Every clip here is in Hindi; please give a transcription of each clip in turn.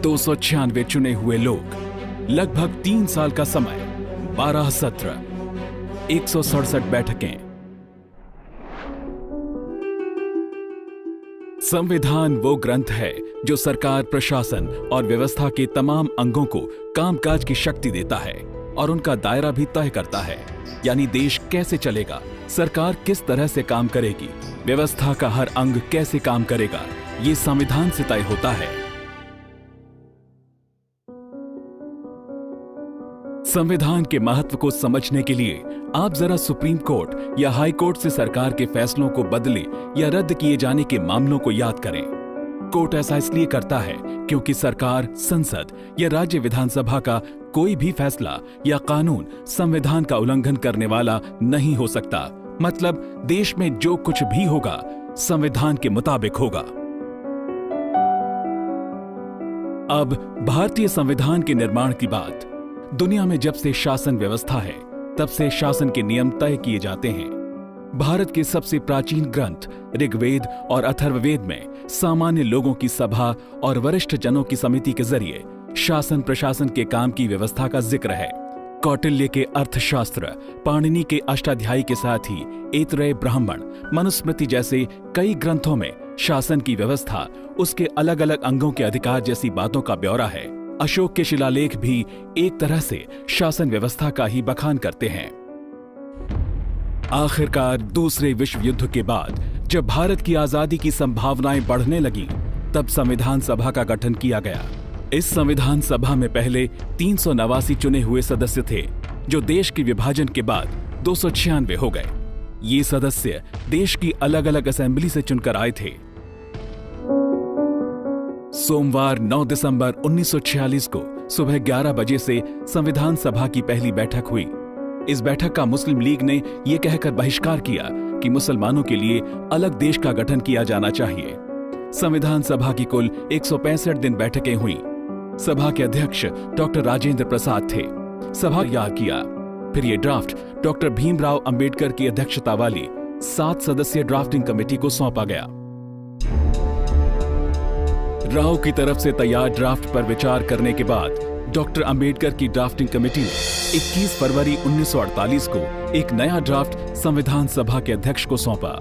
296 चुने हुए लोग, लगभग 3 साल का समय, 12 सत्र, 167 बैठकें। संविधान वो ग्रंथ है जो सरकार, प्रशासन और व्यवस्था के तमाम अंगों को कामकाज की शक्ति देता है और उनका दायरा भी तय करता है। यानी देश कैसे चलेगा, सरकार किस तरह से काम करेगी, व्यवस्था का हर अंग कैसे काम करेगा, ये संविधान से तय होता है। संविधान के महत्व को समझने के लिए आप जरा सुप्रीम कोर्ट या हाई कोर्ट से सरकार के फैसलों को बदले या रद्द किए जाने के मामलों को याद करें। कोर्ट ऐसा इसलिए करता है क्योंकि सरकार, संसद या राज्य विधानसभा का कोई भी फैसला या कानून संविधान का उल्लंघन करने वाला नहीं हो सकता। मतलब देश में जो कुछ भी होगा संविधान के मुताबिक होगा। अब भारतीय संविधान के निर्माण की बात। दुनिया में जब से शासन व्यवस्था है तब से शासन के नियम तय किए जाते हैं। भारत के सबसे प्राचीन ग्रंथ ऋग्वेद और अथर्ववेद में सामान्य लोगों की सभा और वरिष्ठ जनों की समिति के जरिए शासन प्रशासन के काम की व्यवस्था का जिक्र है। कौटिल्य के अर्थशास्त्र, पाणिनि के अष्टाध्यायी के साथ ही ऐतरेय ब्राह्मण, मनुस्मृति जैसे कई ग्रंथों में शासन की व्यवस्था, उसके अलग अलग अंगों के अधिकार जैसी बातों का ब्यौरा है। अशोक के शिलालेख भी एक तरह से शासन व्यवस्था का ही बखान करते हैं। आखिरकार दूसरे विश्व युद्ध के बाद जब भारत की आजादी की संभावनाएं बढ़ने लगीं, तब संविधान सभा का गठन किया गया। इस संविधान सभा में पहले 389 चुने हुए सदस्य थे, जो देश के विभाजन के बाद 296 हो गए। ये सदस्य देश की अलग अलग असेंबली से चुनकर आए थे। सोमवार 9 दिसंबर 1946 को सुबह 11 बजे से संविधान सभा की पहली बैठक हुई। इस बैठक का मुस्लिम लीग ने यह कहकर बहिष्कार किया कि मुसलमानों के लिए अलग देश का गठन किया जाना चाहिए। संविधान सभा की कुल 165 दिन बैठकें हुई। सभा के अध्यक्ष डॉक्टर राजेंद्र प्रसाद थे। सभा याद किया। फिर ये ड्राफ्ट डॉक्टर भीमराव अंबेडकर की अध्यक्षता वाली 7 सदस्यीय ड्राफ्टिंग कमेटी को सौंपा गया। राव की तरफ से तैयार ड्राफ्ट पर विचार करने के बाद डॉक्टर अंबेडकर की ड्राफ्टिंग कमेटी ने 21 फरवरी 1948 को एक नया ड्राफ्ट संविधान सभा के अध्यक्ष को सौंपा।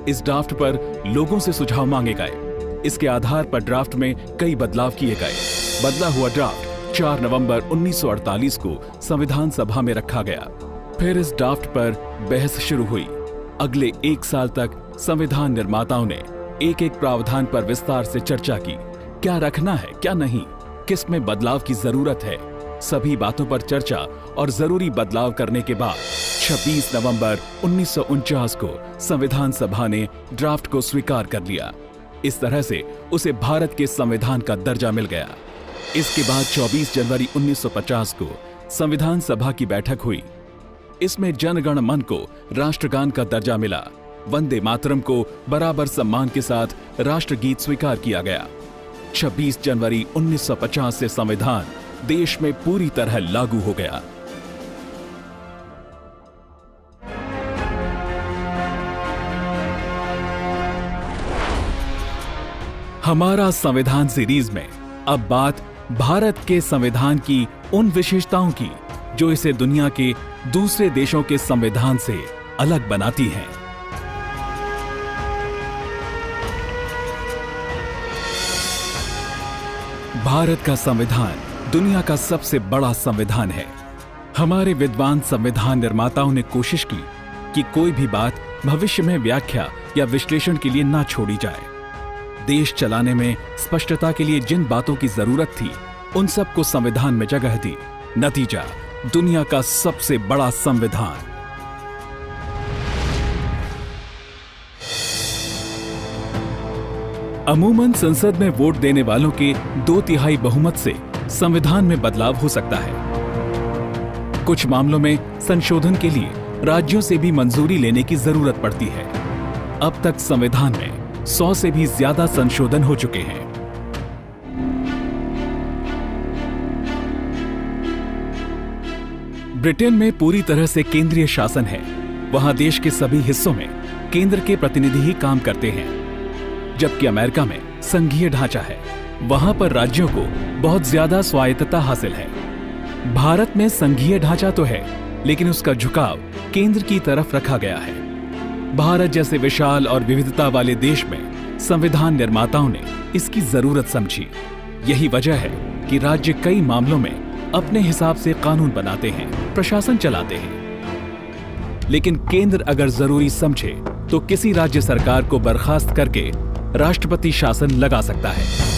इस ड्राफ्ट पर लोगों से सुझाव मांगे गए। इसके आधार पर ड्राफ्ट में कई बदलाव किए गए। बदला हुआ ड्राफ्ट 4 नवंबर 1948 को संविधान सभा में रखा गया। फिर इस ड्राफ्ट पर बहस शुरू हुई। अगले 1 साल तक संविधान निर्माताओं ने एक एक प्रावधान पर विस्तार से चर्चा की। क्या रखना है, क्या नहीं, किस में बदलाव की जरूरत है, सभी बातों पर चर्चा और जरूरी बदलाव करने के बाद 26 नवंबर 1949 को संविधान सभा ने ड्राफ्ट को स्वीकार कर लिया। इस तरह से उसे भारत के संविधान का दर्जा मिल गया। इसके बाद 24 जनवरी 1950 को संविधान सभा की बैठक हुई। इसमें जन गण मन को राष्ट्रगान का दर्जा मिला। वंदे मातरम को बराबर सम्मान के साथ राष्ट्रगीत स्वीकार किया गया। 26 जनवरी 1950 से संविधान देश में पूरी तरह लागू हो गया। हमारा संविधान सीरीज में अब बात भारत के संविधान की उन विशेषताओं की जो इसे दुनिया के दूसरे देशों के संविधान से अलग बनाती हैं। भारत का संविधान दुनिया का सबसे बड़ा संविधान है। हमारे विद्वान संविधान निर्माताओं ने कोशिश की कि कोई भी बात भविष्य में व्याख्या या विश्लेषण के लिए ना छोड़ी जाए। देश चलाने में स्पष्टता के लिए जिन बातों की जरूरत थी उन सब को संविधान में जगह दी। नतीजा दुनिया का सबसे बड़ा संविधान। अमूमन संसद में वोट देने वालों के 2/3 बहुमत से संविधान में बदलाव हो सकता है। कुछ मामलों में संशोधन के लिए राज्यों से भी मंजूरी लेने की जरूरत पड़ती है। अब तक संविधान में 100 से भी ज्यादा संशोधन हो चुके हैं। ब्रिटेन में पूरी तरह से केंद्रीय शासन है। वहां देश के सभी हिस्सों में केंद्र के प्रतिनिधि ही काम करते हैं, जबकि अमेरिका में संघीय ढांचा है। वहां पर राज्यों को बहुत ज्यादा स्वायत्तता हासिल है। भारत में संघीय ढांचा तो है, लेकिन उसका झुकाव केंद्र की तरफ रखा गया है। भारत जैसे विशाल और विविधता वाले देश में संविधान निर्माताओं ने इसकी जरूरत समझी। यही वजह है कि राज्य कई मामलों में अपने हिसाब से कानून बनाते हैं, प्रशासन चलाते हैं। लेकिन केंद्र अगर जरूरी समझे तो किसी राज्य सरकार को बर्खास्त करके राष्ट्रपति शासन लगा सकता है।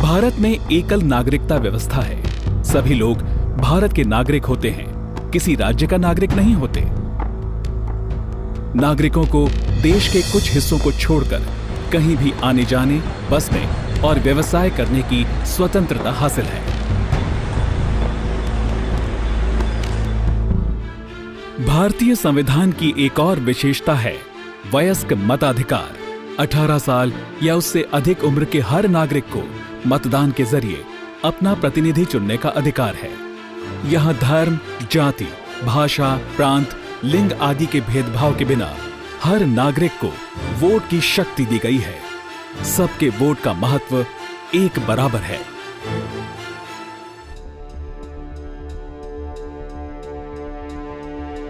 भारत में एकल नागरिकता व्यवस्था है। सभी लोग भारत के नागरिक होते हैं, किसी राज्य का नागरिक नहीं होते। नागरिकों को देश के कुछ हिस्सों को छोड़कर कहीं भी आने जाने, बसने और व्यवसाय करने की स्वतंत्रता हासिल है। भारतीय संविधान की एक और विशेषता है वयस्क मताधिकार। 18 साल या उससे अधिक उम्र के हर नागरिक को मतदान के जरिए अपना प्रतिनिधि चुनने का अधिकार है। यहां धर्म, जाति, भाषा, प्रांत, लिंग आदि के भेदभाव के बिना हर नागरिक को वोट की शक्ति दी गई है। सबके वोट का महत्व एक बराबर है।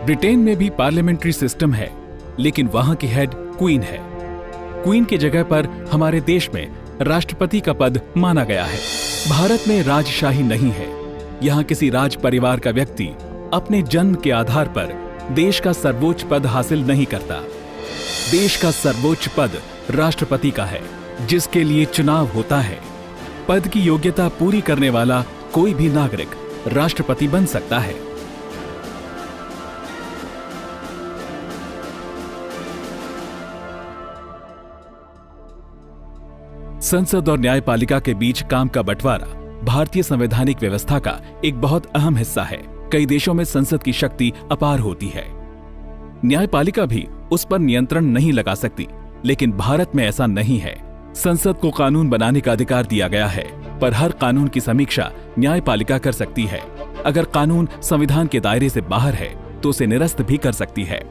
ब्रिटेन में भी पार्लियामेंट्री सिस्टम है, लेकिन वहां की हेड क्वीन है। क्वीन की जगह पर हमारे देश में राष्ट्रपति का पद माना गया है। भारत में राजशाही नहीं है। यहाँ किसी राज परिवार का व्यक्ति अपने जन्म के आधार पर देश का सर्वोच्च पद हासिल नहीं करता। देश का सर्वोच्च पद राष्ट्रपति का है, जिसके लिए चुनाव होता है। पद की योग्यता पूरी करने वाला कोई भी नागरिक राष्ट्रपति बन सकता है। संसद और न्यायपालिका के बीच काम का बंटवारा भारतीय संवैधानिक व्यवस्था का एक बहुत अहम हिस्सा है। कई देशों में संसद की शक्ति अपार होती है। न्यायपालिका भी उस पर नियंत्रण नहीं लगा सकती, लेकिन भारत में ऐसा नहीं है। संसद को कानून बनाने का अधिकार दिया गया है, पर हर कानून की समीक्षा न्यायपालिका कर सकती है। अगर कानून संविधान के दायरे से बाहर है तो उसे निरस्त भी कर सकती है।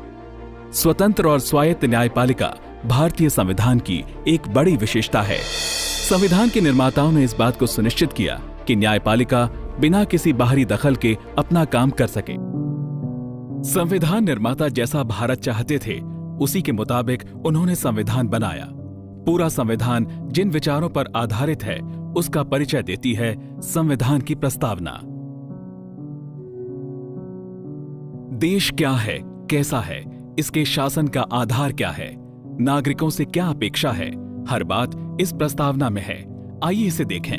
स्वतंत्र और स्वायत्त न्यायपालिका भारतीय संविधान की एक बड़ी विशेषता है। संविधान के निर्माताओं ने इस बात को सुनिश्चित किया कि न्यायपालिका बिना किसी बाहरी दखल के अपना काम कर सके। संविधान निर्माता जैसा भारत चाहते थे, उसी के मुताबिक उन्होंने संविधान बनाया। पूरा संविधान जिन विचारों पर आधारित है, उसका परिचय देती है संविधान की प्रस्तावना। देश क्या है, कैसा है, इसके शासन का आधार क्या है, नागरिकों से क्या अपेक्षा है, हर बात इस प्रस्तावना में है। आइए इसे देखें।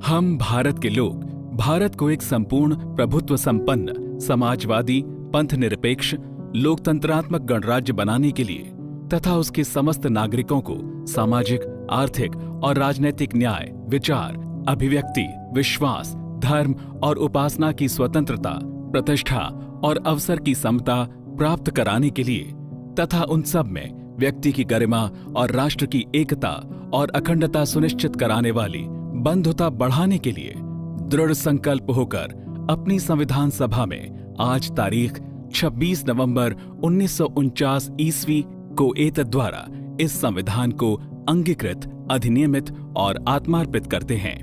हम भारत के लोग भारत को एक संपूर्ण प्रभुत्व संपन्न, समाजवादी, पंथ निरपेक्ष, लोकतंत्रात्मक गणराज्य बनाने के लिए तथा उसके समस्त नागरिकों को सामाजिक, आर्थिक और राजनैतिक न्याय, विचार, अभिव्यक्ति, विश्वास, धर्म और उपासना की स्वतंत्रता, प्रतिष्ठा और अवसर की समता प्राप्त कराने के लिए तथा उन सब में व्यक्ति की गरिमा और राष्ट्र की एकता और अखंडता सुनिश्चित कराने वाली बंधुता बढ़ाने के लिए दृढ़ संकल्प होकर अपनी संविधान सभा में आज तारीख 26 नवंबर 1949 ईस्वी को एतद द्वारा इस संविधान को अंगीकृत, अधिनियमित और आत्मार्पित करते हैं।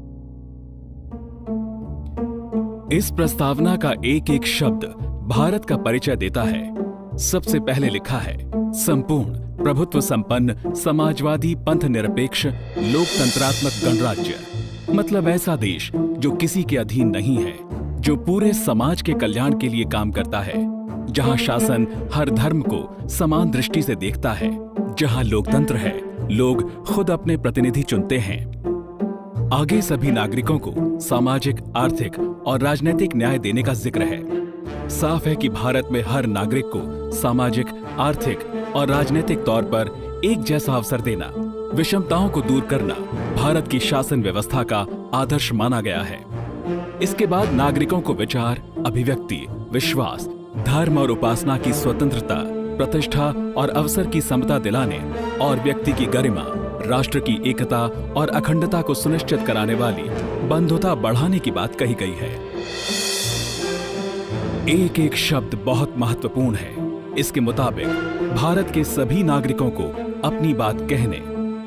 इस प्रस्तावना का एक एक शब्द भारत का परिचय देता है। सबसे पहले लिखा है संपूर्ण प्रभुत्व संपन्न, समाजवादी, पंथ निरपेक्ष, लोकतंत्रात्मक गणराज्य। मतलब ऐसा देश जो किसी के अधीन नहीं है, जो पूरे समाज के कल्याण के लिए काम करता है, जहां शासन हर धर्म को समान दृष्टि से देखता है, जहां लोकतंत्र है, लोग खुद अपने प्रतिनिधि चुनते हैं। आगे सभी नागरिकों को सामाजिक, आर्थिक और राजनीतिक न्याय देने का जिक्र है। साफ है कि भारत में हर नागरिक को सामाजिक, आर्थिक और राजनीतिक तौर पर एक जैसा अवसर देना, विषमताओं को दूर करना भारत की शासन व्यवस्था का आदर्श माना गया है। इसके बाद नागरिकों को विचार, अभिव्यक्ति, विश्वास, धर्म और उपासना की स्वतंत्रता, प्रतिष्ठा और अवसर की समता दिलाने और व्यक्ति की गरिमा, राष्ट्र की एकता और अखंडता को सुनिश्चित कराने वाली बंधुता बढ़ाने की बात कही गई है। एक एक शब्द बहुत महत्वपूर्ण है। इसके मुताबिक भारत के सभी नागरिकों को अपनी बात कहने,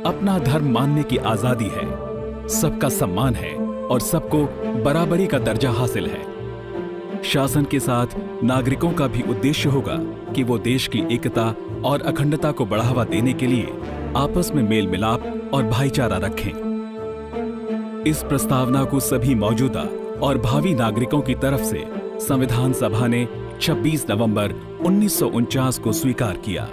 अपना धर्म मानने की आजादी है। सबका सम्मान है और सबको बराबरी का दर्जा हासिल है। शासन के साथ नागरिकों का भी उद्देश्य होगा कि वो देश की एकता और अखंडता को बढ़ावा देने के लिए आपस में मेल मिलाप और भाईचारा रखें। इस प्रस्तावना को सभी मौजूदा और भावी नागरिकों की तरफ से संविधान सभा ने 26 नवंबर 1949 को स्वीकार किया।